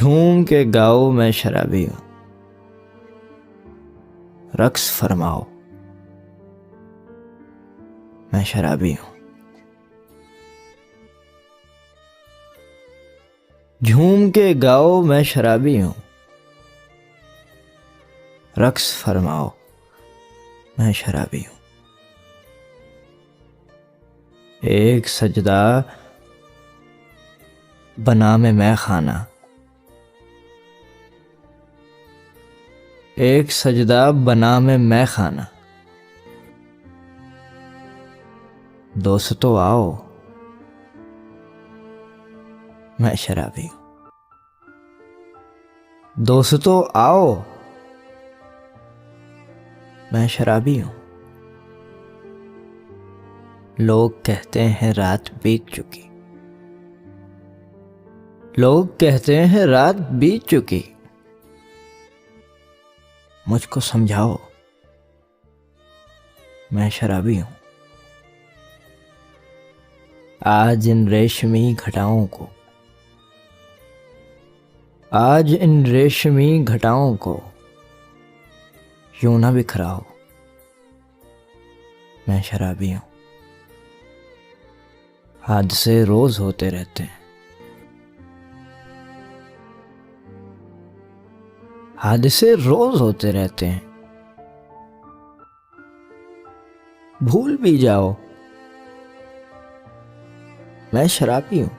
झूम के गाओ मैं शराबी हूँ, रक्स फरमाओ मैं शराबी हूँ। झूम के गाओ मैं शराबी हूँ, रक्स फरमाओ मैं शराबी हूँ। एक सजदा बना मैं खाना, एक सजदा बना मैं खाना। दोस्तों आओ मैं शराबी हूँ। दोस्तों आओ मैं शराबी हूँ। लोग कहते हैं रात बीत चुकी, लोग कहते हैं रात बीत चुकी। मुझको समझाओ मैं शराबी हूँ। आज इन रेशमी घटाओं को, आज इन रेशमी घटाओं को यूं ना बिखराओ मैं शराबी हूँ। हादसे रोज होते रहते हैं, हादसे रोज होते रहते हैं। भूल भी जाओ मैं शराबी हूँ।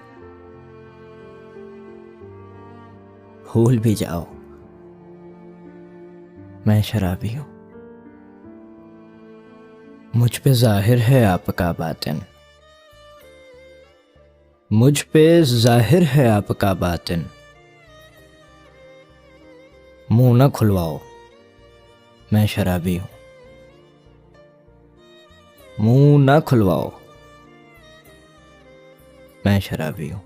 भूल भी जाओ मैं शराबी हूँ। मुझ पे जाहिर है आपका बातिन, मुझ पे जाहिर है आपका बातिन। मुंह न खुलवाओ मैं शराबी हूँ। मुंह न खुलवाओ मैं शराबी हूँ।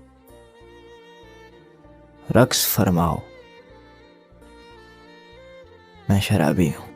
रक्स फरमाओ मैं शराबी हूँ।